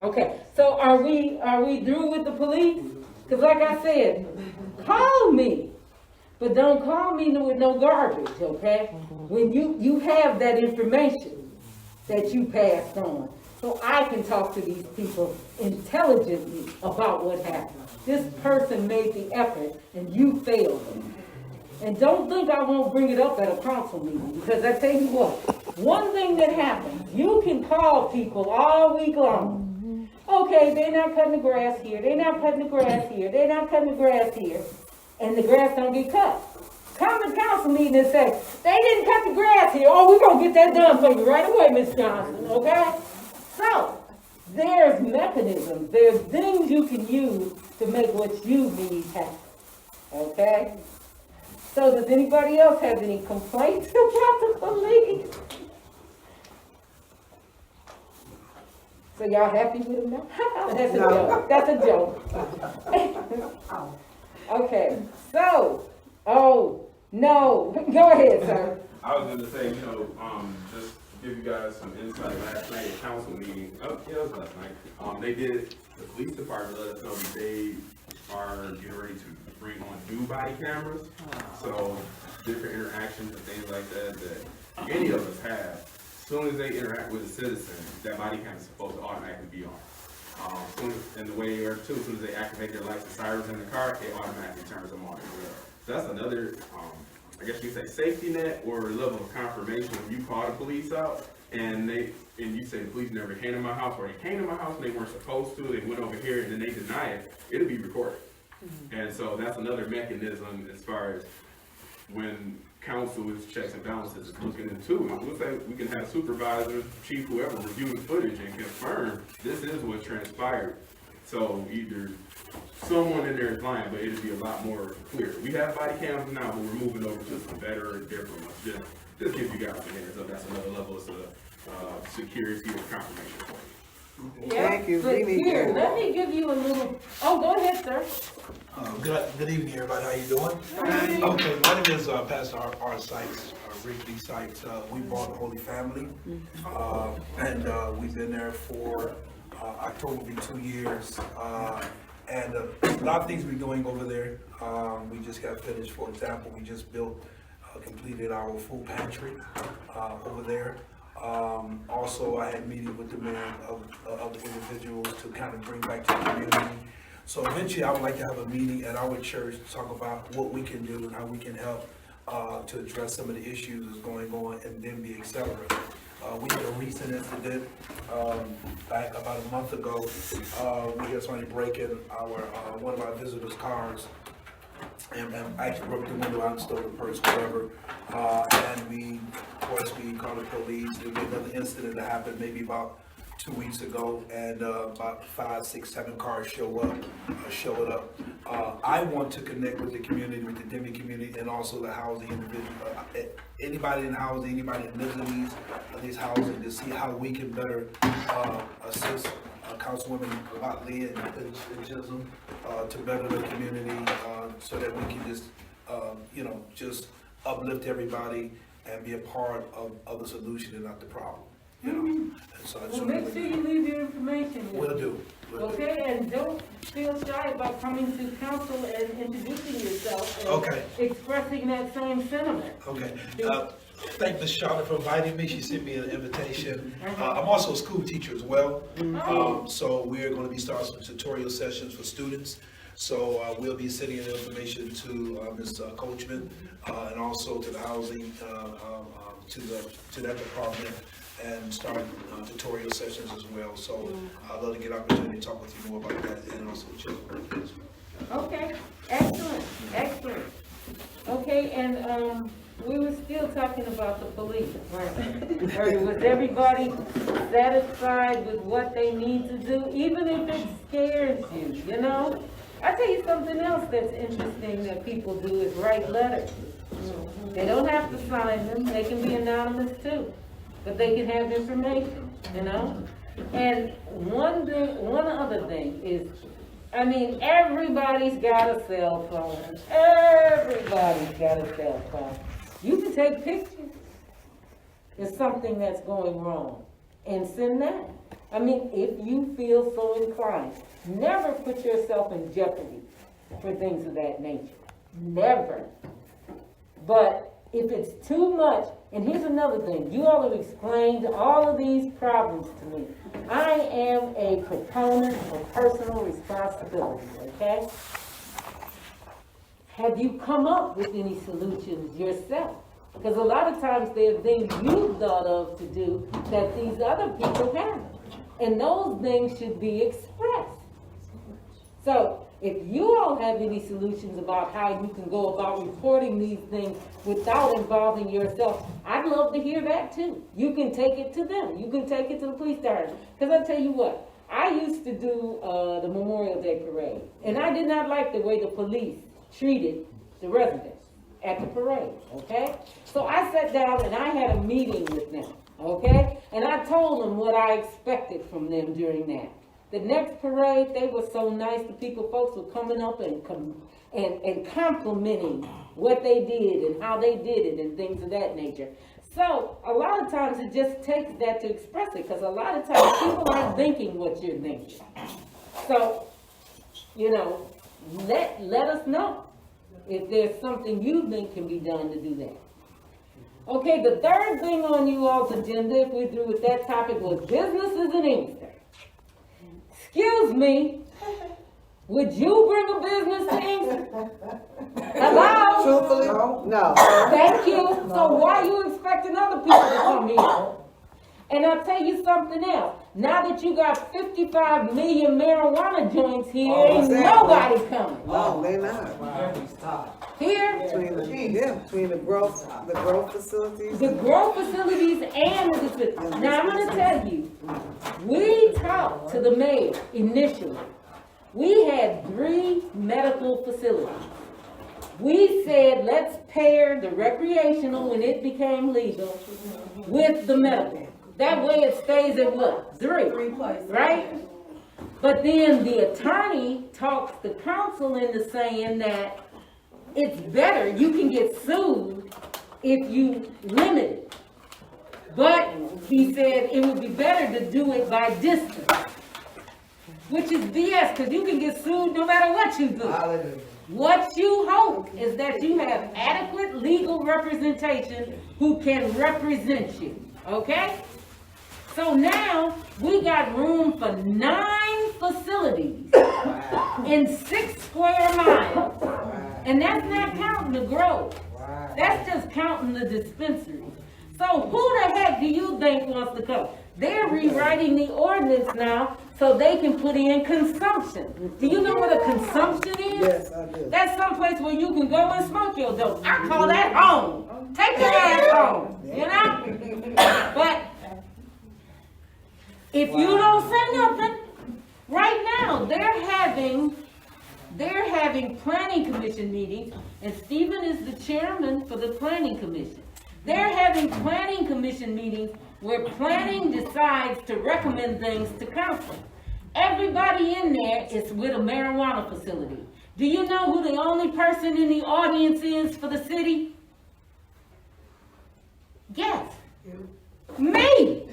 Okay, so are we through with the police? Because like I said, call me, but don't call me with no garbage, okay? When you have that information that you passed on, so I can talk to these people intelligently about what happened. This person made the effort and you failed them. And don't think I won't bring it up at a council meeting, because I tell you what, one thing that happens, you can call people all week long. Okay, they're not cutting the grass here, they're not cutting the grass here, they're not cutting the grass here, and the grass don't get cut. Come to council meeting and say, they didn't cut the grass here, oh, we're gonna get that done for you right away, Ms. Johnson, okay? So, there's mechanisms, there's things you can use to make what you need happen, okay? So does anybody else have any complaints about the police? So y'all happy with them now? That's a joke. That's a joke. Okay, so, oh, no, go ahead, sir. I was going to say, just to give you guys some insight, last night at council meeting, it was last night, the police department let us know that they are getting ready to bring on new body cameras. So different interactions and things like that any of us have. As soon as they interact with a citizen, that body cam is supposed to automatically be on. And the way they work too, as soon as they activate their lights and sirens in the car, it automatically turns them on as well. So that's another, I guess you could say safety net or level of confirmation when you call the police out and you say the police never came to my house, or they came to my house and they weren't supposed to, they went over here and then they deny it, it'll be recorded. And so that's another mechanism as far as when council is checks and balances is looking into it. We'll say we can have supervisors, chief, whoever review the footage and confirm this is what transpired. So either someone in there is lying, but it'll be a lot more clear. We have body cams now, but we're moving over to some better and different ones. Just give you guys a heads up. That's another level of security or confirmation for you. Yeah, Thank you. but here, let me give you a little, oh, go ahead, sir. Good evening, everybody. How you doing? Okay, my name is Pastor R. Sykes, Ricky Sykes. We brought the Holy Family, and we've been there for October will be 2 years. And a lot of things we're doing over there. We just got finished. For example, we just completed our food pantry over there. Also, I had meeting with the mayor of the individuals to kind of bring back to the community. So eventually, I would like to have a meeting at our church to talk about what we can do and how we can help to address some of the issues that's going on in Denby, etc. We had a recent incident back about a month ago. We had somebody break in one of our visitors' cars and actually broke the window out and stole the purse, whatever. And we called the police. There was another incident that happened maybe about 2 weeks ago, and about 5, 6, 7 cars showed up. I want to connect with the community, with the Denby community, and also the housing individual, anybody in housing, anybody that lives in these housing, to see how we can better assist Councilwoman Watley and Chisholm to better the community, so that we can just uplift everybody and be a part of the solution and not the problem. And so Well, make sure you leave your information here. Will do. Okay, and don't feel shy about coming to council and introducing yourself and Okay. expressing that same sentiment. Okay. Thank Ms. Charlotte for inviting me. She sent me an invitation. I'm also a school teacher as well. So we're going to be starting some tutorial sessions for students. So we'll be sending the information to Ms. Coachman and also to the housing, to that department, and start tutorial sessions as well. So I'd love to get an opportunity to talk with you more about that, and also children. Okay, excellent. Okay, and we were still talking about the police, right? Or was everybody satisfied with what they need to do, even if it scares you, you know? I'll tell you something else that's interesting that people do is write letters. They don't have to sign them, they can be anonymous too, but they can have information, you know? And one other thing is, I mean, everybody's got a cell phone. Everybody's got a cell phone. You can take pictures of something that's going wrong and send that. I mean, if you feel so inclined, never put yourself in jeopardy for things of that nature. Never. But if it's too much, and here's another thing, you all have explained all of these problems to me. I am a proponent of personal responsibility, okay? Have you come up with any solutions yourself? Because a lot of times there are things you've thought of to do that these other people haven't. And those things should be expressed. So, if you all have any solutions about how you can go about reporting these things without involving yourself, I'd love to hear that too. You can take it to them. You can take it to the police department. Because I tell you what, I used to do the Memorial Day parade, and I did not like the way the police treated the residents at the parade, okay? So I sat down and I had a meeting with them, okay? And I told them what I expected from them during that. The next parade, they were so nice. The folks were coming up and complimenting what they did and how they did it and things of that nature. So a lot of times it just takes that to express it, because a lot of times people aren't thinking what you're thinking. So, you know, let us know if there's something you think can be done to do that. Okay, the third thing on you all's agenda, if we're through with that topic, was businesses in Inkster. Excuse me, would you bring a business to Inkster? Hello? Truthfully, no. Thank you. So why are you expecting other people to come here? And I'll tell you something else. Now that you got 55 million marijuana joints here, ain't nobody coming. No, they not. Here? Between the growth facilities. The growth facilities and the facilities. Now I'm gonna tell you, we talked to the mayor initially. We had 3 medical facilities. We said, let's pair the recreational when it became legal with the medical. That way it stays at what? 3 places, right? But then the attorney talks the council into saying that it's better, you can get sued if you limit it. But he said it would be better to do it by distance, which is BS, because you can get sued no matter what you do. Hallelujah. What you hope is that you have adequate legal representation who can represent you, okay? So now we got room for 9 facilities in 6 square miles. And that's not counting the growth. That's just counting the dispensary. So who the heck do you think wants to come? They're rewriting the ordinance now so they can put in consumption. Do you know what a consumption is? Yes, I do. That's someplace where you can go and smoke your dope. I call that home. Take your ass home, you know? But if you don't say nothing, right now they're having planning commission meetings, and Stephen is the chairman for the planning commission. They're having planning commission meetings where planning decides to recommend things to council. Everybody in there is with a marijuana facility. Do you know who the only person in the audience is for the city? Guess. Me.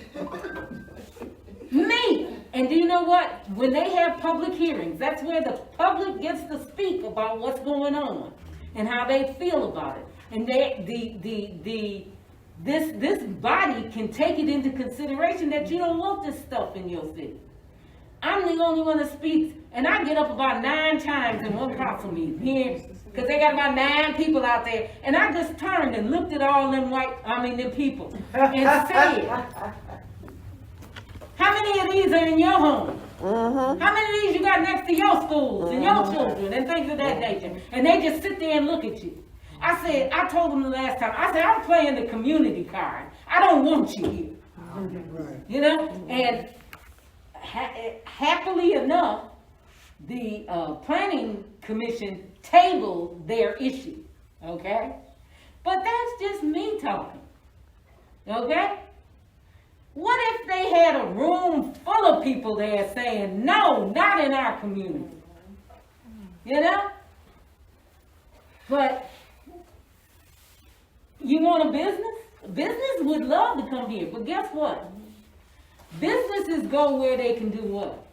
Me. And do you know what? When they have public hearings, that's where the public gets to speak about what's going on and how they feel about it. And this body can take it into consideration that you don't want this stuff in your city. I'm the only one that speaks, and I get up about 9 times in one council meeting here, because they got about 9 people out there, and I just turned and looked at all them them people, and said, how many of these are in your home? How many of these you got next to your schools and your children and things of that nature? And they just sit there and look at you. I told them the last time, I'm playing the community card. I don't want you here. Right. You know? And happily enough, the planning commission tabled their issue. Okay? But that's just me talking. Okay? What if they had a room full of people there saying, no, not in our community? You know? But you want a business? Business would love to come here, but guess what? Businesses go where they can do what?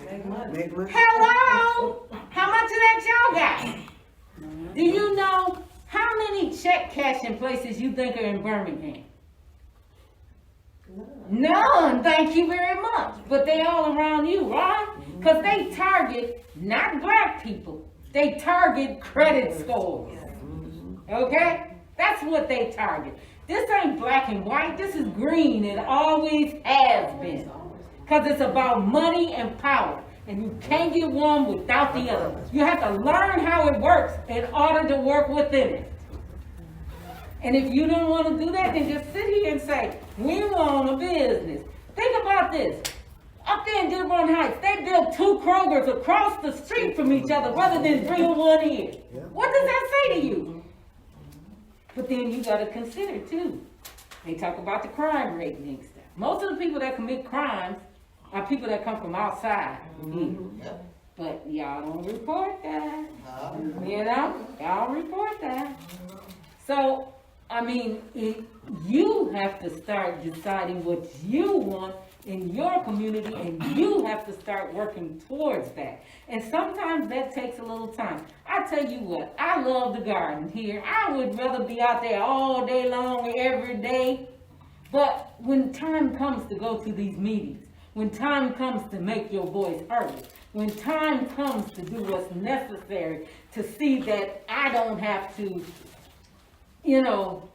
Make money. Hello? How much of that y'all got? Do you know how many check cashing places you think are in Birmingham? None, thank you very much. But they all around you, right? Because they target not black people. They target credit scores. Okay? That's what they target. This ain't black and white. This is green. It always has been. Because it's about money and power. And you can't get one without the other. You have to learn how it works in order to work within it. And if you don't want to do that, then just sit here and say, we want a business. Think about this. Up there in Dearborn Heights, they built 2 Krogers across the street from each other rather than bring one here. What does that say to you? But then you got to consider too. They talk about the crime rate in Inkster. Most of the people that commit crimes are people that come from outside. But y'all don't report that. You know, y'all report that. So, I mean, you have to start deciding what you want in your community, and you have to start working towards that. And sometimes that takes a little time. I tell you what, I love the garden here. I would rather be out there all day long, every day. But when time comes to go to these meetings, when time comes to make your voice heard, when time comes to do what's necessary to see that I don't have to, you know,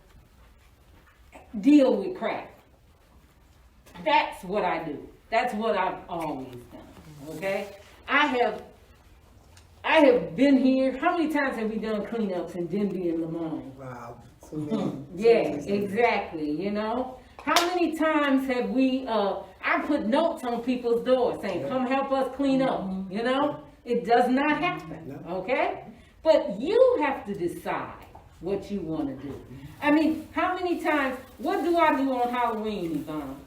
deal with crap. That's what I do. That's what I've always done. Okay? I have been here. How many times have we done cleanups in Denby and Lemoyne? Wow. So many. Yeah, exactly. You know? How many times have we, I put notes on people's doors saying, come help us clean up. You know? It does not happen. Okay? But you have to decide what you want to do. I mean, how many times, what do I do on Halloween, Yvonne?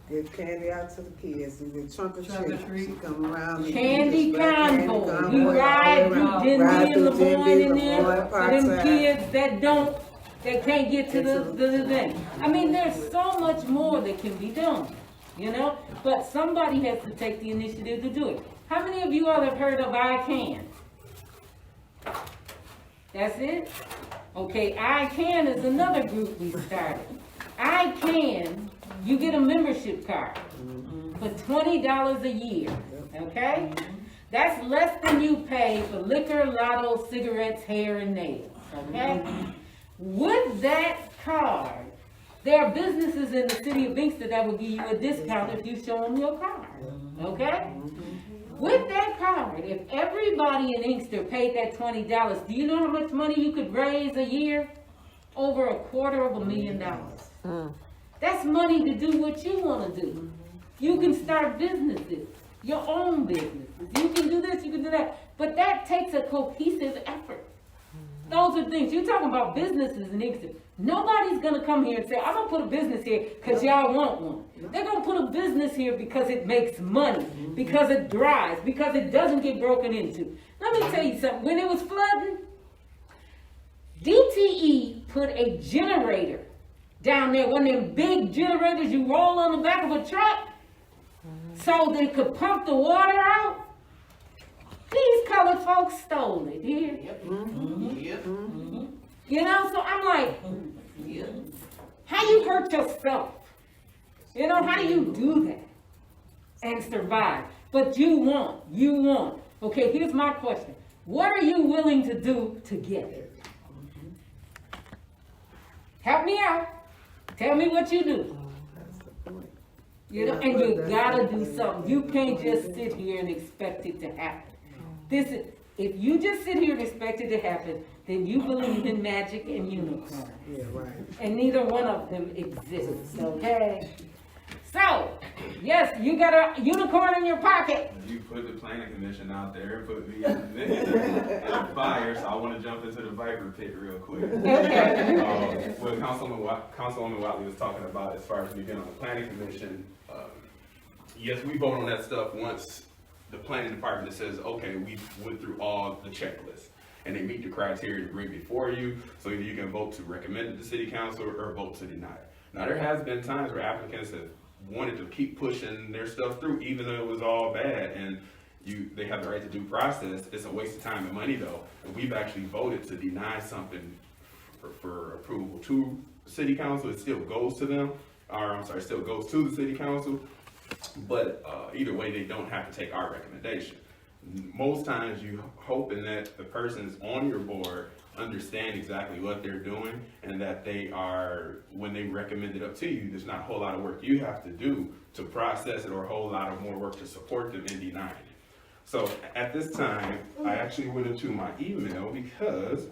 Give candy out to the kids, do the trunk or treat. She come around. Candy convoy. You ride through Denby and Lemoyne and them, for them kids that can't get to the thing. I mean, there's so much more that can be done, you know? But somebody has to take the initiative to do it. How many of you all have heard of I Can? That's it? Okay, I Can is another group we started. I Can, you get a membership card for $20 a year, okay? That's less than you pay for liquor, lotto, cigarettes, hair, and nails, okay? With that card, there are businesses in the city of Inkster that will give you a discount if you show them your card, okay? With that card, if everybody in Inkster paid that $20, do you know how much money you could raise a year? Over $250,000. That's money to do what you want to do. You can start businesses, your own businesses. You can do this, you can do that. But that takes a cohesive effort. Those are things. You're talking about businesses in Inkster. Nobody's going to come here and say, I'm going to put a business here because y'all want one. They're going to put a business here because it makes money, because it drives, because it doesn't get broken into. Let me tell you something. When it was flooding, DTE put a generator down there, one of them big generators you roll on the back of a truck, so they could pump the water out. These colored folks stole it here. You know, so I'm like, how you hurt yourself? You know, how do you do that and survive? But you want. Okay, here's my question. What are you willing to do to get it? Help me out. Tell me what you do. You know, and you gotta do something. You can't just sit here and expect it to happen. If you just sit here and expect it to happen, then you believe in magic and unicorns. Yeah, right. And neither one of them exists, okay? So, yes, you got a unicorn in your pocket. You put the planning commission out there and put me in the fire, so I want to jump into the Viper pit real quick. Okay. What Councilwoman Watley was talking about as far as me being on the planning commission, yes, we vote on that stuff once the planning department says, okay, we went through all the checklists and they meet the criteria to bring before you, so either you can vote to recommend it to city council or vote to deny it. Now, there has been times where applicants have wanted to keep pushing their stuff through, even though it was all bad. And they have the right to due process. It's a waste of time and money though. And we've actually voted to deny something for approval to city council. It still goes to them, still goes to the city council. But either way, they don't have to take our recommendation. Most times you hoping that the persons on your board understand exactly what they're doing, and that they are, when they recommend it up to you, there's not a whole lot of work you have to do to process it, or a whole lot of more work to support them in denying it. So at this time, I actually went into my email because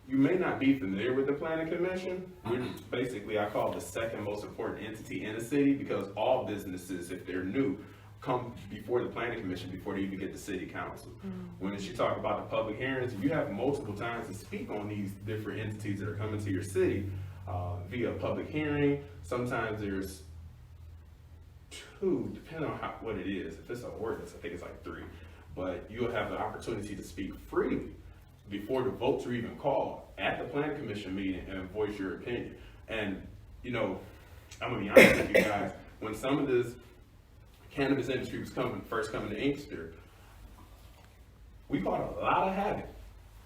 you may not be familiar with the Planning Commission. We're basically, I call it the second most important entity in the city, because all businesses, if they're new, come before the Planning Commission before they even get to City Council. When she talk about the public hearings, you have multiple times to speak on these different entities that are coming to your city via public hearing. Sometimes there's 2, depending on what it is. If it's an ordinance, I think it's like 3. But you'll have the opportunity to speak freely before the votes are even called at the Planning Commission meeting and voice your opinion. And, you know, I'm gonna be honest with you guys, when some of this cannabis industry was first coming to Inkster, we caught a lot of havoc.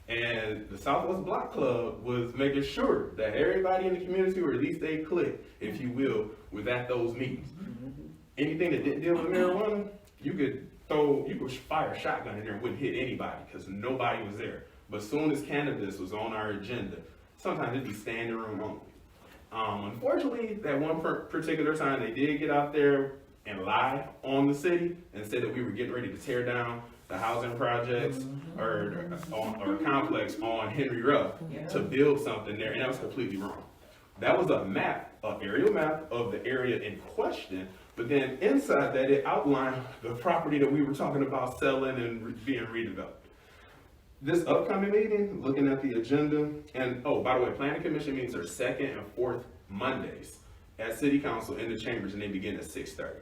And the Southwest Block Club was making sure that everybody in the community, or at least they click, if you will, was at those meetings. Anything that didn't deal with marijuana, you could fire a shotgun in there and wouldn't hit anybody because nobody was there. But as soon as cannabis was on our agenda, sometimes it'd be standing room only. Unfortunately, that one particular time they did get out there and lie on the city and said that we were getting ready to tear down the housing projects or complex on Henry Ruff to build something there, and that was completely wrong. That was a map, an aerial map of the area in question, but then inside that it outlined the property that we were talking about selling and being redeveloped. This upcoming meeting, looking at the agenda, and oh, by the way, Planning Commission meetings are 2nd and 4th Mondays at City Council in the chambers, and they begin at 6:30.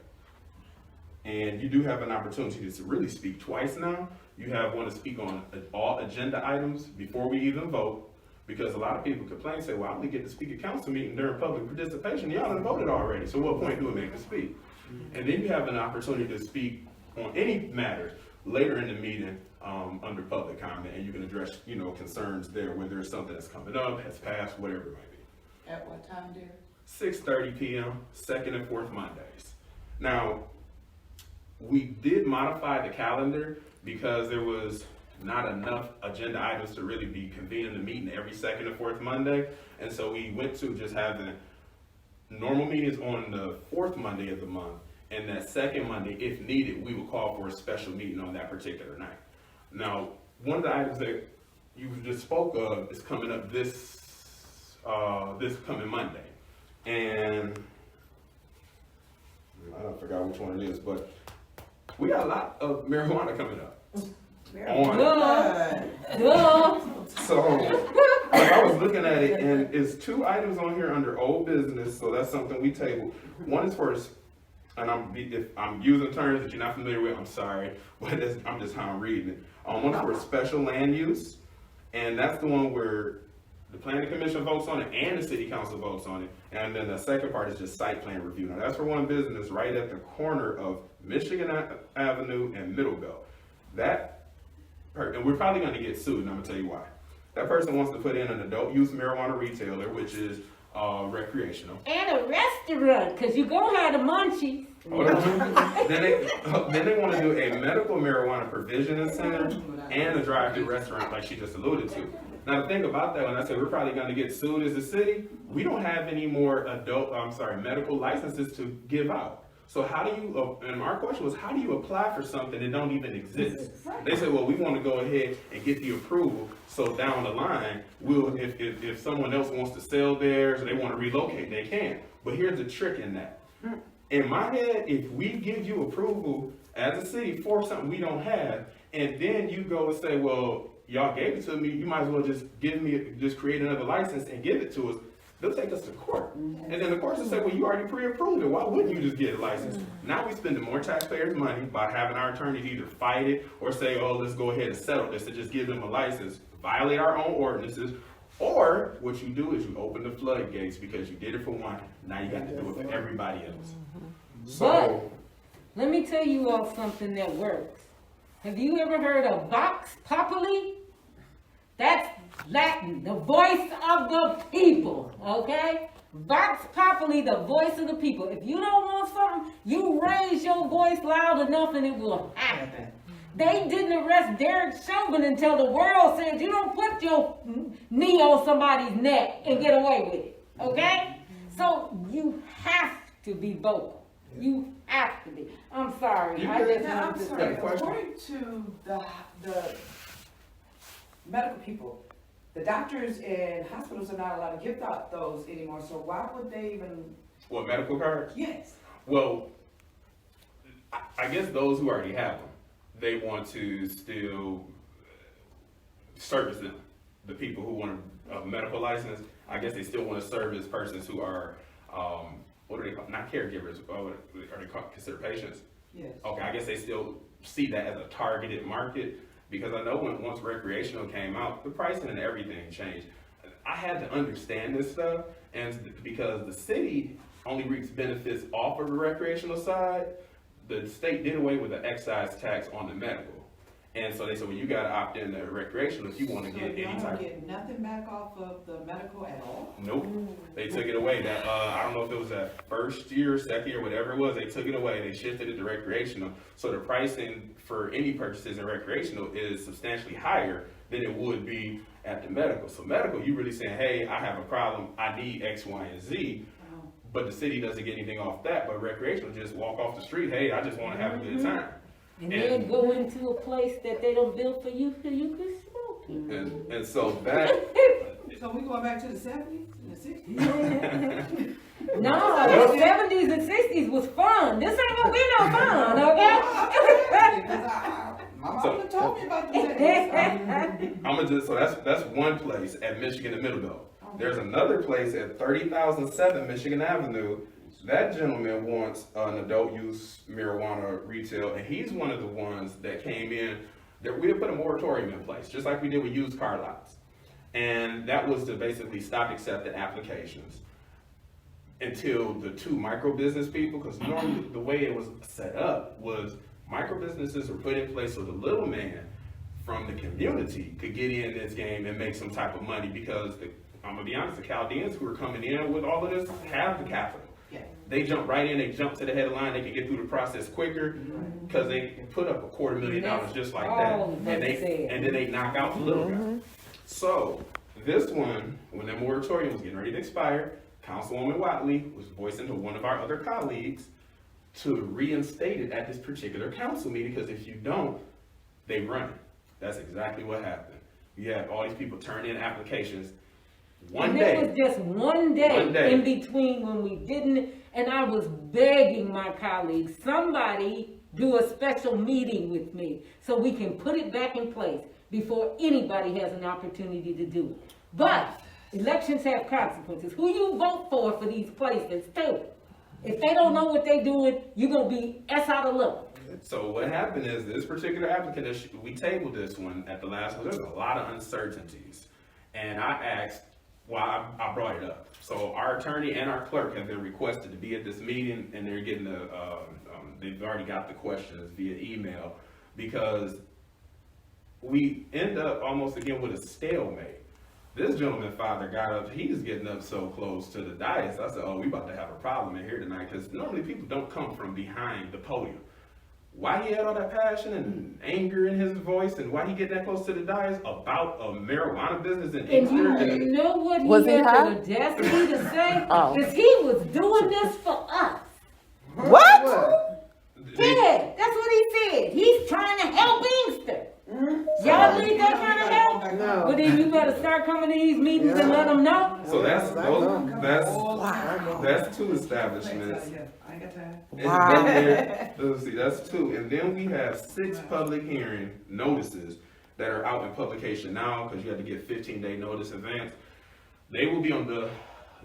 And you do have an opportunity to really speak twice now. You have one to speak on all agenda items before we even vote, because a lot of people complain, say, well, I only get to speak at council meeting during public participation. Y'all done voted already, so what point do it make to speak? And then you have an opportunity to speak on any matters later in the meeting under public comment, and you can address, you know, concerns there, whether it's something that's coming up, has passed, whatever it might be. At what time, dear? 6:30 p.m., 2nd and 4th Mondays. Now, we did modify the calendar because there was not enough agenda items to really be convening the meeting every 2nd and 4th Monday. And so we went to just having normal meetings on the 4th Monday of the month. And that 2nd Monday, if needed, we would call for a special meeting on that particular night. Now, one of the items that you just spoke of is coming up this coming Monday. And I forgot which one it is, but we got a lot of marijuana coming up. So like I was looking at it, and it's 2 items on here under old business, so that's something we tabled. One is for, and if I'm using terms that you're not familiar with, I'm sorry, but I'm just how I'm reading it. One's for special land use, and that's the one where the Planning Commission votes on it and the City Council votes on it. And then the second part is just site plan review. Now that's for one business right at the corner of Michigan Avenue and Middlebelt. And we're probably going to get sued, and I'm going to tell you why. That person wants to put in an adult use marijuana retailer, which is recreational. And a restaurant, because you go have the munchies. Then they want to do a medical marijuana provisioning center and a drive-through restaurant, like she just alluded to. Now the thing about that, when I say we're probably going to get sued as a city, we don't have any more medical licenses to give out. So how do you, and our question was, how do you apply for something that don't even exist? They said, well, we want to go ahead and get the approval, so down the line, if someone else wants to sell theirs or they want to relocate, they can. But here's the trick in that. In my head, if we give you approval as a city for something we don't have, and then you go and say, well, y'all gave it to me, you might as well just create another license and give it to us. They'll take us to court. And then the courts will say, well, you already pre-approved it. Why wouldn't you just get a license? Now we're spending more taxpayers' money by having our attorneys either fight it or say, oh, let's go ahead and settle this and just give them a license, violate our own ordinances. Or what you do is you open the floodgates because you did it for one. Now you got to do it for everybody else. But let me tell you all something that works. Have you ever heard of Vox Populi? That's Latin, the voice of the people, okay? Vox Populi, the voice of the people. If you don't want something, you raise your voice loud enough and it will happen. They didn't arrest Derek Chauvin until the world said you don't put your knee on somebody's neck and get away with it, okay? So you have to be vocal. You have to be. I'm sorry. I just Now, wanted I'm to sorry, say. according to the medical people, the doctors and hospitals are not allowed to give out those anymore, so why would they even? What, medical cards? Yes. Well, I guess those who already have them, they want to still service them. The people who want a medical license, I guess they still want to service persons who are, what are they called? Not caregivers, are they called, considered patients? Yes. Okay, I guess they still see that as a targeted market, because I know once recreational came out, the pricing and everything changed. I had to understand this stuff, and because the city only reaps benefits off of the recreational side, the state did away with the excise tax on the medical. And so they said, well, you gotta opt in to recreational if you wanna get any So y'all type. don't get nothing back off of the medical at all? Nope, they took it away. That I don't know if it was that first year, second year, whatever it was, they took it away, they shifted it to recreational. So the pricing for any purchases in recreational is substantially higher than it would be at the medical. So medical, you really saying, hey, I have a problem, I need X, Y, and Z. But the city doesn't get anything off that, but recreational just walk off the street, hey, I just wanna have a good time. And then go into a place that they don't build for you so you can smoke it. And so that, So we going back to the 70s and the 60s? No, the 70s and 60s was fun. This ain't gonna be no fun, okay? Because my mama told me about the 70s. I'm gonna just, so that's one place at Michigan and Middlebelt. There's another place at 30,007 Michigan Avenue. That gentleman wants an adult use marijuana retail, and he's one of the ones that came in, that we put a moratorium in place, just like we did with used car lots. And that was to basically stop accepting applications until the two micro business people, because normally the way it was set up was micro businesses were put in place so the little man from the community could get in this game and make some type of money, because I'm gonna be honest, the Chaldeans who are coming in with all of this have the capital. Yeah. They jump right in, they jump to the headline, they can get through the process quicker, because they can put up $250,000 just like that. And then they knock out the little guy. So this one, when the moratorium was getting ready to expire, Councilwoman Watley was voicing to one of our other colleagues to reinstate it at this particular council meeting, because if you don't, they run it. That's exactly what happened. You had all these people turn in applications. One day. It was just one day in between when we didn't, and I was begging my colleagues, somebody do a special meeting with me so we can put it back in place before anybody has an opportunity to do it. But elections have consequences. Who you vote for these places too. If they don't know what they're doing, you're going to be out of luck. So what happened is this particular applicant, we tabled this one at the last one. There's a lot of uncertainties. And I asked why I brought it up. So our attorney and our clerk have been requested to be at this meeting, and they're getting they've already got the questions via email, because we end up almost again with a stalemate. This gentleman father got up, he's getting up so close to the dais. I said, oh, we about to have a problem in here tonight, because normally people don't come from behind the podium. Why he had all that passion and anger in his voice, and why he get that close to the dais about a marijuana business in Inkster? And you know what Was he he had high? the audacity to say? Oh. Because he was doing this for us. What? Yeah, that's what he said. He's trying to help Inkster. Y'all need that kind of help? No. Well, then you better start coming to these meetings and let them know. So that's two establishments. I ain't got time. Wow. And then let's see, that's two. And then we have 6 public hearing notices that are out in publication now, because you have to get 15-day notice in advance. They will be on the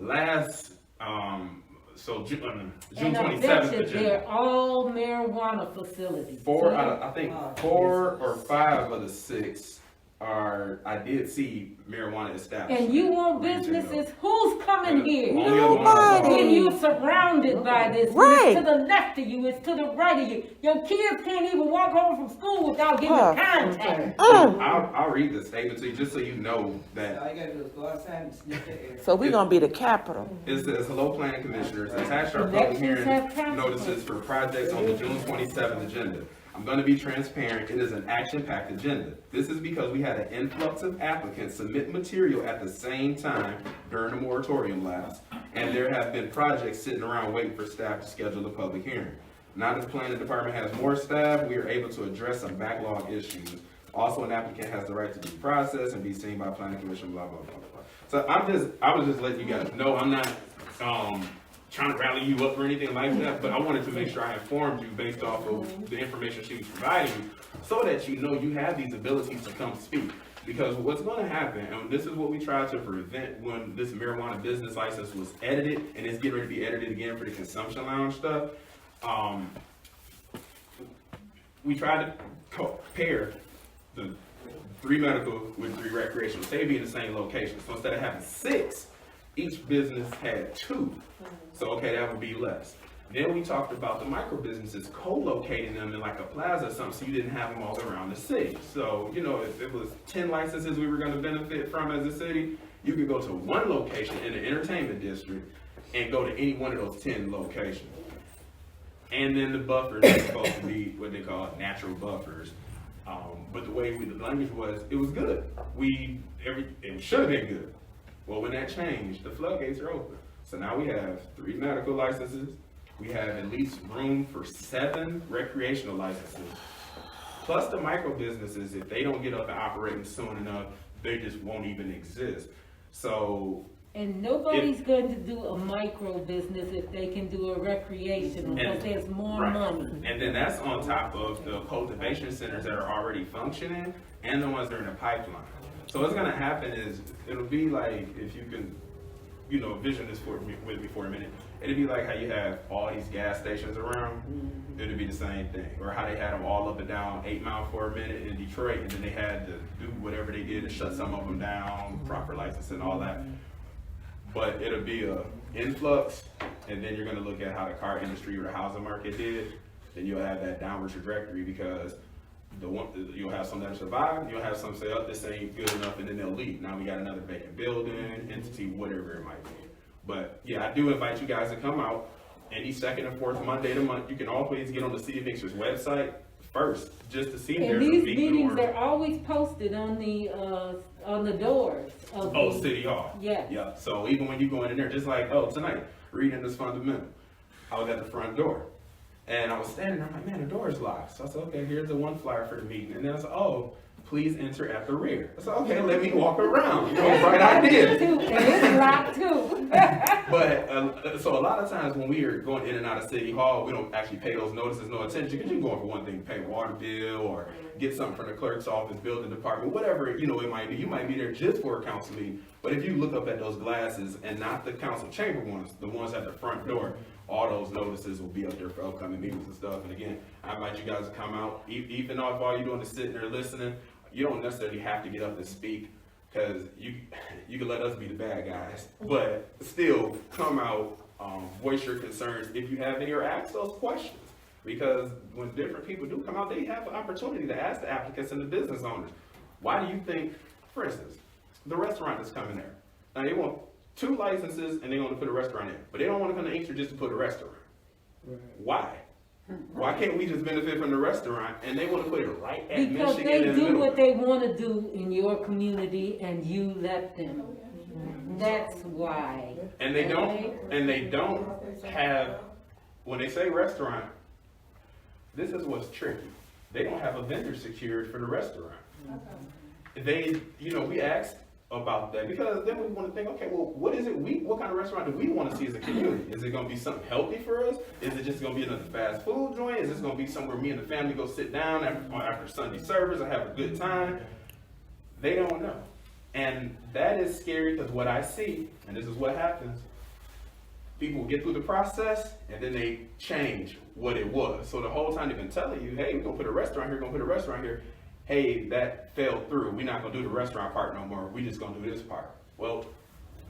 last, June And I 27th bet you agenda. they're all marijuana facilities. 4 out of, I think 4 or 5 of the 6 I did see marijuana establishments. And you want businesses, who's coming here? Only other one I saw. When you're surrounded by this, when Right. it's to the left of you, it's to the right of you. Your kids can't even walk home from school without getting contact. I'll read the statement to you just so you know that. All you gotta do is go outside and sniff the air. So we're gonna be the capital. It says, hello, planning commissioners. Attached our public Elections hearing have consequences. notices for projects on the June 27th agenda. I'm going to be transparent. It is an action-packed agenda. This is because we had an influx of applicants submit material at the same time during the moratorium lapse, and there have been projects sitting around waiting for staff to schedule a public hearing. Now that the planning department has more staff, we are able to address some backlog issues. Also, an applicant has the right to be processed and be seen by planning commission, blah, blah, blah, blah. So I was just letting you guys know, I'm not, trying to rally you up or anything like that, but I wanted to make sure I informed you based off of the information she was providing you, so that you know you have these abilities to come speak. Because what's going to happen, and this is what we tried to prevent when this marijuana business license was edited, and it's getting ready to be edited again for the consumption lounge stuff. We tried to pair the 3 medical with 3 recreational, say be in the same location. So instead of having 6, each business had 2. So, okay, that would be less. Then we talked about the micro businesses co-locating them in like a plaza or something, so you didn't have them all around the city. So, you know, if it was 10 licenses we were going to benefit from as a city, you could go to one location in the entertainment district and go to any one of those 10 locations. And then the buffers are supposed to be what they call natural buffers. But the way the language was, it was good. It should have been good. Well, when that changed, the floodgates are open. So now we have 3 medical licenses. We have at least room for 7 recreational licenses. Plus the micro businesses, if they don't get up and operating soon enough, they just won't even exist. So. And nobody's going to do a micro business if they can do a recreational, because there's more money. And then that's on top of the cultivation centers that are already functioning and the ones that are in the pipeline. So what's gonna happen is, it'll be like, if you can, vision this with me for a minute. It'd be like how you have all these gas stations around. It'd be the same thing. Or how they had them all up and down 8 Mile for a minute in Detroit, and then they had to do whatever they did to shut some of them down, proper license and all that. But it'll be a influx, and then you're gonna look at how the car industry or the housing market did, then you'll have that downward trajectory, because you'll have some that survive, you'll have some say, oh, this ain't good enough, and then they'll leave. Now we got another vacant building, entity, whatever it might be. But yeah, I do invite you guys to come out any 2nd and 4th Monday of the month. You can always get on the City of Inkster's website first, just to see if And there's a these meeting meetings or. are always posted on the doors of the. City Hall. Yeah. Yeah, so even when you go in there, just like, tonight, reading this fundamental, I was at the front door. And I was standing there, I'm like, man, the door is locked. So I said, okay, here's the one flyer for the meeting. And then I said, please enter at the rear. I said, okay, let me walk around. Right idea. And it's locked too. But, so a lot of times when we are going in and out of City Hall, we don't actually pay those notices no attention, because you're going for one thing, pay water bill, or get something from the clerk's office, building department, whatever, it might be. You might be there just for a council meeting. But if you look up at those glasses, and not the council chamber ones, the ones at the front door, all those notices will be up there for upcoming meetings and stuff. And again, I invite you guys to come out. Even though if all you're doing is sitting there listening, you don't necessarily have to get up and speak, because you can let us be the bad guys. But still, come out, voice your concerns if you have any, or ask those questions. Because when different people do come out, they have an opportunity to ask the applicants and the business owners, why do you think, for instance, the restaurant that's coming there, now they want 2 licenses and they want to put a restaurant in, but they don't want to come to Inkster just to put a restaurant. Why? Why can't we just benefit from the restaurant, and they want to put it right at Because Michigan they in the do middle? what they want to do in your community, and you let them. That's why. And they don't have, when they say restaurant, this is what's tricky. They don't have a vendor secured for the restaurant. We asked about that, because then we want to think, okay, well, what kind of restaurant do we want to see as a community? Is it going to be something healthy for us? Is it just going to be another fast food joint? Is this going to be somewhere me and the family go sit down after Sunday service and have a good time? They don't know. And that is scary, because what I see, and this is what happens, people get through the process and then they change what it was. So the whole time they've been telling you, hey, we're going to put a restaurant here, hey, that fell through, we're not gonna do the restaurant part no more, we just gonna do this part. Well,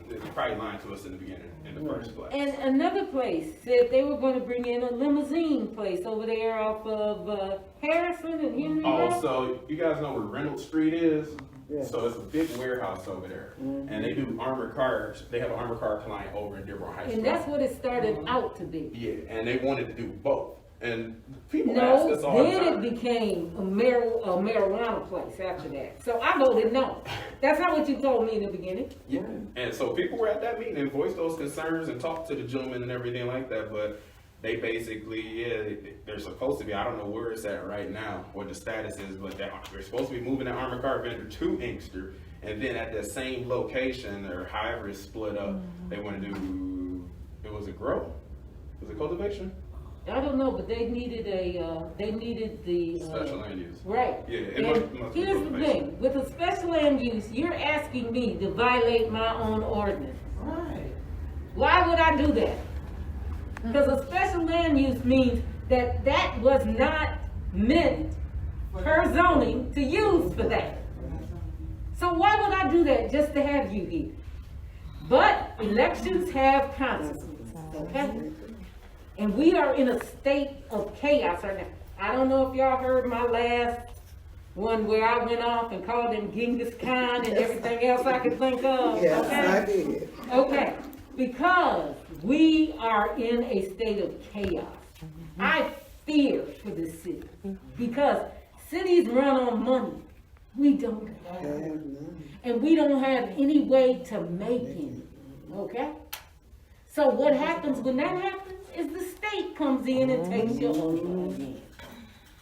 they're probably lying to us in the beginning, in the first place. And another place said they were gonna bring in a limousine place over there off of, Harrison and Henry Road. Oh, so you guys know where Reynolds Street is? Yeah. So it's a big warehouse over there, and they do armored cars, they have an armored car client over in Dearborn High School. And that's what it started out to be. Yeah, and they wanted to do both, and people ask No, us all the then it time. became a marijuana place after that. So I voted no. That's not what you told me in the beginning. Yeah, and so people were at that meeting and voiced those concerns and talked to the gentleman and everything like that, but they basically, they're supposed to be, I don't know where it's at right now, what the status is, but they're supposed to be moving the armored car vendor to Inkster, and then at the same location, or however it's split up, they want to do, it was a grow? Was it cultivation? I don't know, but they needed the. Special land use. Right. Yeah, it And must be here's the cultivation. thing, with a special land use, you're asking me to violate my own ordinance. Right. Why would I do that? Because a special land use means that that was not meant per zoning to use for that. So why would I do that just to have you here? But elections have consequences, okay? And we are in a state of chaos right now. I don't know if y'all heard my last one where I went off and called him Genghis Khan and everything else I could think of, Yes, okay? I did. Okay, because we are in a state of chaos. I fear for this city because cities run on money. We don't have it. And we don't have any way to make it, okay? So what happens when that happens is the state comes in and takes your money again,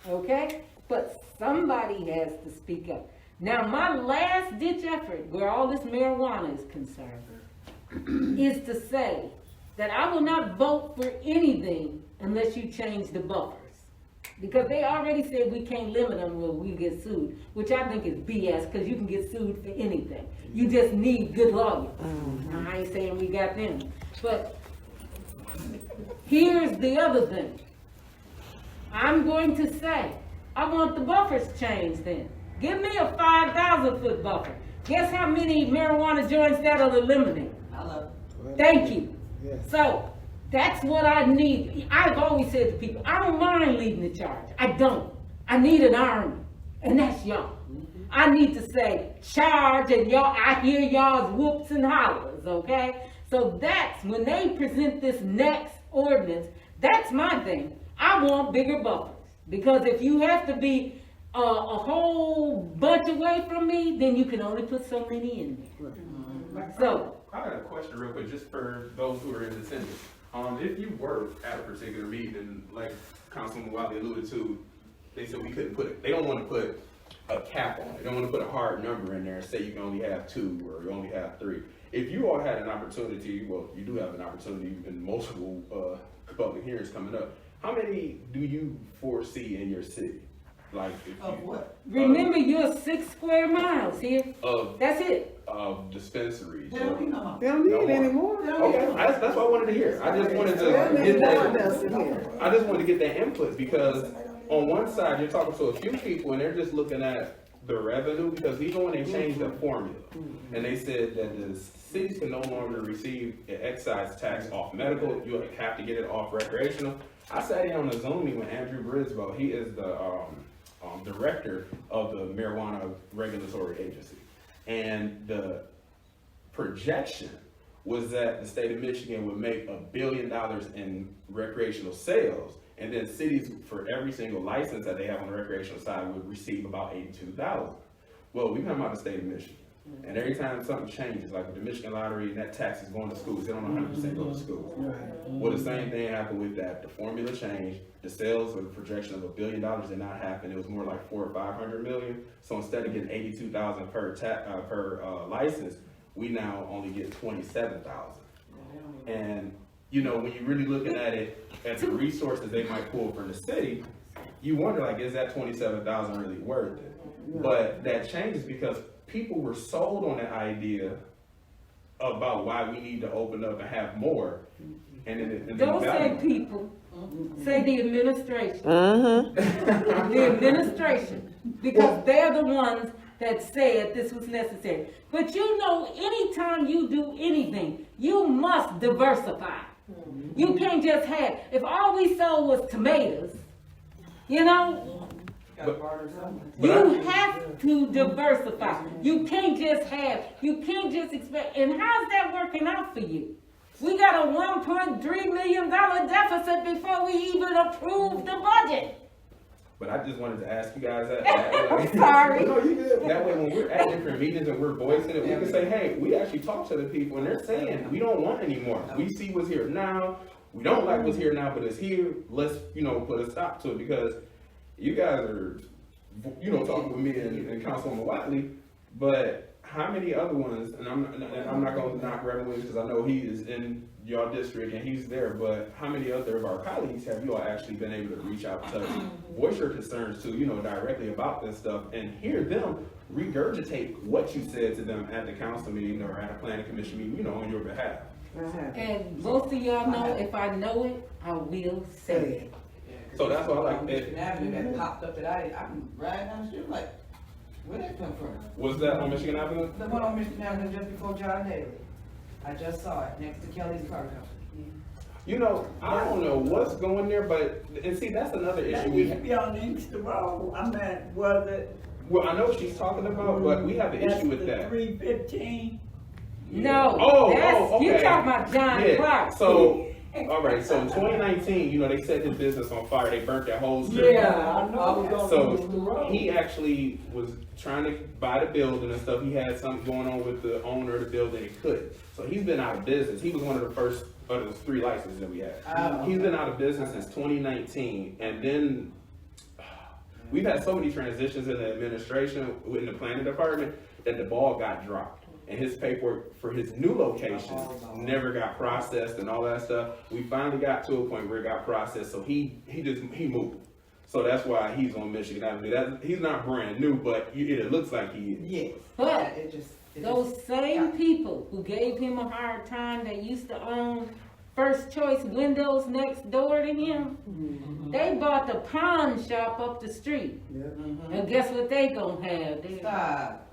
okay? But somebody has to speak up. Now, my last ditch effort, where all this marijuana is concerned, is to say that I will not vote for anything unless you change the buffers. Because they already said we can't limit them when we get sued, which I think is BS, because you can get sued for anything. You just need good lawyers. I ain't saying we got them. But here's the other thing. I'm going to say, I want the buffers changed then. Give me a 5,000 foot buffer. Guess how many marijuana joints that'll eliminate? I love it. Thank you. Yes. So, that's what I need. I've always said to people, I don't mind leading the charge. I don't. I need an army. And that's y'all. I need to say, charge, and y'all, I hear y'all's whoops and hollers, okay? So that's, when they present this next ordinance, that's my thing. I want bigger buffers. Because if you have to be a whole bunch away from me, then you can only put so many in there. So, I got a question real quick, just for those who are in attendance. If you were at a particular meeting, like Councilwoman Watley alluded to, they said we couldn't they don't want to put a cap on it. They don't want to put a hard number in there and say you can only have 2 or you only have 3. If you all had an opportunity, well, you do have an opportunity in multiple public hearings coming up, how many do you foresee in your city? Like, if Of you, what? remember you're 6 square miles here. of That's it. dispensaries. They don't need no more. They don't need No it more. anymore. Okay, that's what I wanted to hear. I just wanted to They get need nothing that. else in here. I just wanted to get that input because on one side you're talking to a few people and they're just looking at the revenue because even when they changed the formula and they said that the cities can no longer receive an excise tax off medical, you have to get it off recreational. I sat in on a Zoom meeting with Andrew Brisboe. He is the director of the Marijuana Regulatory Agency, and the projection was that the state of Michigan would make $1 billion in recreational sales, and then cities, for every single license that they have on the recreational side, would receive about $82,000. Well, we come out of the state of Michigan, and every time something changes, like with the Michigan lottery, and that tax is going to schools, they don't 100% go to schools. Well, the same thing happened with that. The formula changed. The sales or the projection of $1 billion did not happen. It was more like 400 or 500 million. So instead of getting 82,000 per license, we now only get 27,000. And you know, when you're really looking at it, at the resources they might pull from the city, you wonder, like, is that 27,000 really worth it? But that changes because people were sold on the idea about why we need to open up and have more. And then Don't say people. Say the administration. Mm-hmm. The administration, because they're the ones that said this was necessary. But you know, anytime you do anything, you must diversify. You can't just have, if all we sold was tomatoes, you know, you have to diversify. You can't just expect, and how's that working out for you? We got a $1.3 million deficit before we even approved the budget. But I just wanted to ask you guys that. I'm sorry. No, you good. That way, when we're at different meetings and we're voicing it, we can say, hey, we actually talk to the people and they're saying, we don't want anymore. We see what's here now. We don't like what's here now, but it's here. Let's, put a stop to it, because you guys are, talking with me and Councilwoman Watley, but how many other ones, and I'm not going to knock Reverend Williams because I know he is in your district and he's there, but how many other of our colleagues have you all actually been able to reach out to voice your concerns to, directly about this stuff and hear them regurgitate what you said to them at the council meeting or at a planning commission meeting, on your behalf? And most of y'all know, if I know it, I will say it. So that's why I like Michigan it. Avenue that popped up that I'm riding down the street, like, where that come from? Was that on Michigan Avenue? The one on Michigan Avenue just before John Daly. I just saw it next to Kelly's car company. I don't know what's going there, but, and see, that's another issue That we used to be on Inkster Road. I mean, was it? Well, I know what she's talking about, but we have an issue with that. 315. No, okay. you talking about John Clark. So, all right, so in 2019, they set his business on fire. They burnt that whole strip. Yeah, I know. So he actually was trying to buy the building and stuff. He had something going on with the owner of the building. He couldn't. So he's been out of business. He was one of the first of those 3 licenses that we had. He's been out of business since 2019, and then we've had so many transitions in the administration, in the planning department, that the ball got dropped. And his paperwork for his new location never got processed and all that stuff. We finally got to a point where it got processed, so he moved. So that's why he's on Michigan Avenue. He's not brand new, but it looks like he is. Yes. But It just those same people who gave him a hard time that used to own First Choice Windows next door to him, they bought the pawn shop up the street. And guess what they gonna have? stop.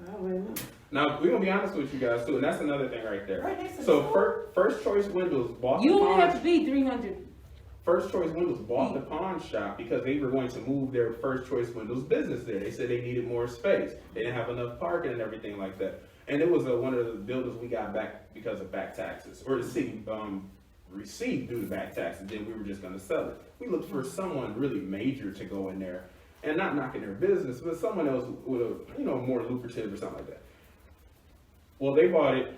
Now, we're going to be honest with you guys, too, and that's another thing right there. Right next to So, the First Choice Windows bought the You don't pawn have to be 300. First Choice Windows bought the pawn shop because they were going to move their First Choice Windows business there. They said they needed more space. They didn't have enough parking and everything like that. And it was one of the buildings we got back because of back taxes, or the city received due to back taxes. Then we were just going to sell it. We looked for someone really major to go in there, and not knocking their business, but someone else with a more lucrative or something like that. Well, they bought it,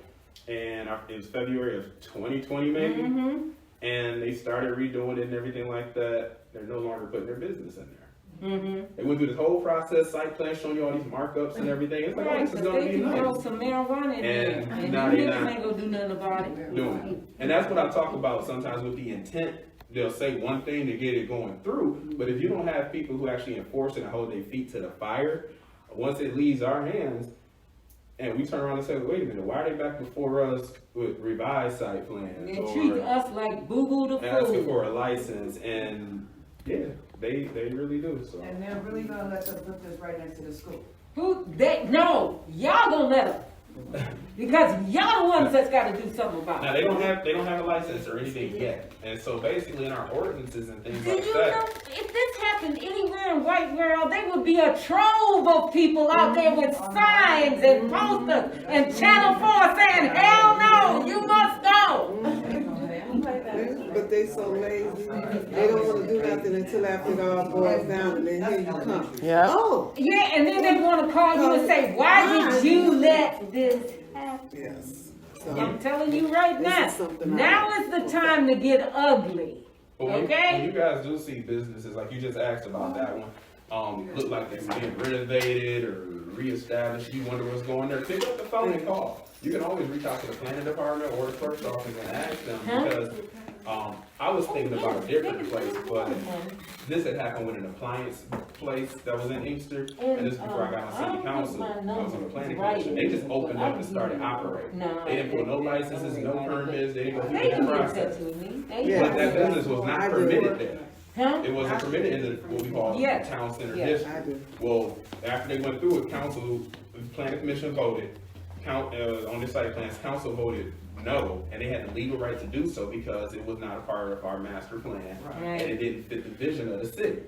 and it was February of 2020 maybe, and they started redoing it and everything like that. They're no longer putting their business in there. They went through this whole process, site plan, showing you all these markups and everything. It's like, oh, this is going to they be can grow nice. some marijuana in there, and now you they niggas not ain't gonna do nothing about it. doing it. And that's what I talk about sometimes with the intent. They'll say one thing to get it going through, but if you don't have people who actually enforce it and hold their feet to the fire, once it leaves our hands, and we turn around and say, wait a minute, why are they back before us with revised site plans? And treat us like boo-boo the asking fool. for a license, and yeah, they really do, so. And they're really gonna let them put this right next to the school. No, y'all gonna let them. Because y'all the ones that's gotta do something about Now, it. they don't have a license or anything yet, and so basically in our ordinances and things Do like you know, that. if this happened anywhere in White World, there would be a trove of people out there with signs and posters and Channel 4 saying, hell no, you must go. But they so lazy, they don't wanna do nothing until after it all boils down, and then here you come. Yeah. Oh, Yeah, and then they wanna call you and say, why did you let this happen? yes. I'm So, telling you right This now, is something now is the time to get ugly. But when Okay. you guys do see businesses, like you just asked about that one, look like they're being renovated or reestablished, you wonder what's going there, pick up the phone and call. You can always reach out to the planning department or the clerk's office and ask them, because I was thinking about a different place, but this had happened with an appliance place that was in Inkster, and this is before I got on city council, I was on the planning commission, they just opened up and started operating. They didn't pull no licenses, no permits, they didn't go through the process. But that business was not permitted there. It wasn't permitted in the, what we call the town center district. Well, after they went through it, council, the planning commission voted, on the site plans, council voted no, and they had the legal right to do so because it was not a part of our master plan, and it didn't fit the vision of the city.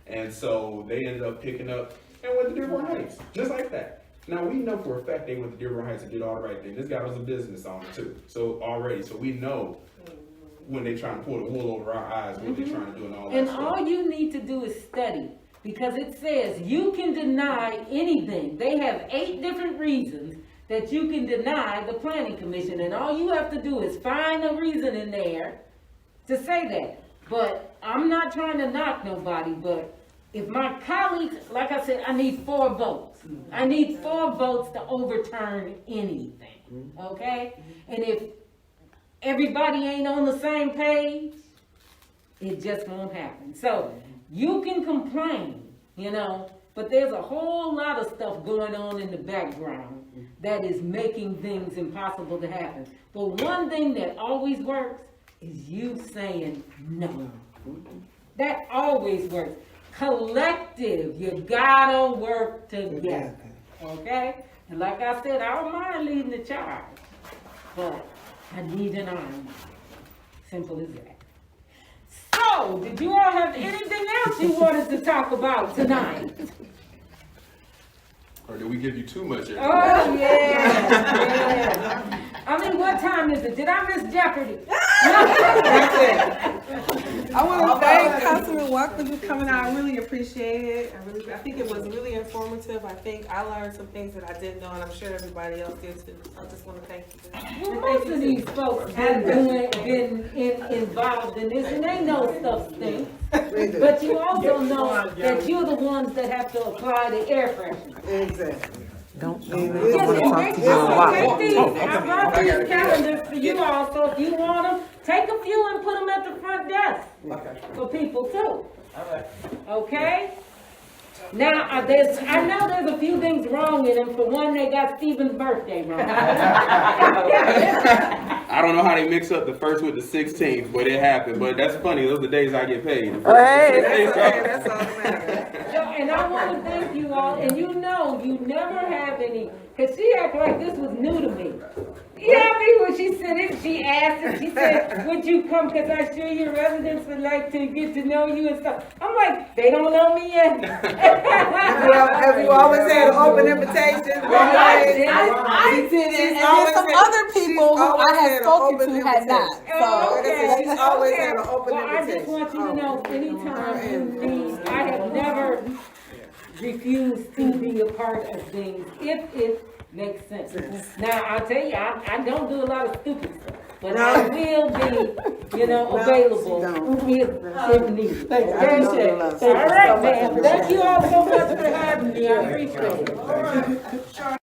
And so they ended up picking up and went to Dearborn Heights, just like that. Now we know for a fact they went to Dearborn Heights and did all the right thing. This guy was a business owner too, so we know when they trying to pull the wool over our eyes, what they're trying to do and all that And stuff. all you need to do is study, because it says you can deny anything. They have 8 different reasons that you can deny the planning commission, and all you have to do is find a reason in there to say that. But I'm not trying to knock nobody, but if my colleagues, like I said, I need 4 votes. I need 4 votes to overturn anything, okay? And if everybody ain't on the same page, it just won't happen. So you can complain, you know, but there's a whole lot of stuff going on in the background that is making things impossible to happen. But one thing that always works is you saying no. That always works. Collective, you gotta work together, okay? And like I said, I don't mind leading the charge, but I need an army. Simple as that. So, did you all have anything else you wanted to talk about tonight? Or did we give you too much? Oh, yeah. I mean, what time is it? Did I miss Jeopardy? I want to thank Councilman Watley for coming out. I really appreciate it. I think it was really informative. I think I learned some things that I didn't know, and I'm sure everybody else did too. I just want to thank you. Well, most of these folks have been involved in this, and they know stuff stinks. But you also know that you're the ones that have to apply the air freshener. Exactly. Don't I brought these calendars for you all, so if you want them, take a few and put them at the front desk for people too. Okay? Now, I know there's a few things wrong in them. For one, they got Stephen's birthday wrong. I don't know how they mix up the 1st with the 16th, but it happened. But that's funny. Those are the days I get paid. That's all that matters. So, and I want to thank you all, and you know, you never have any, because she acted like this was new to me. You know what I mean? When she said it, she asked and she said, would you come, because I'm sure your residents would like to get to know you and stuff. I'm like, they don't know me yet. Have you always had an open invitation? I did it, and then some other people who I had spoken to had not. Oh, okay. She's always had an open Well, I just want you to know, anytime you need, I have never refused to be a part of things if it makes sense. Now, I'll tell you, I don't do a lot of stupid stuff, but I will be, available if needed. Okay? All right, man. Thank you all so much for having me. I appreciate it.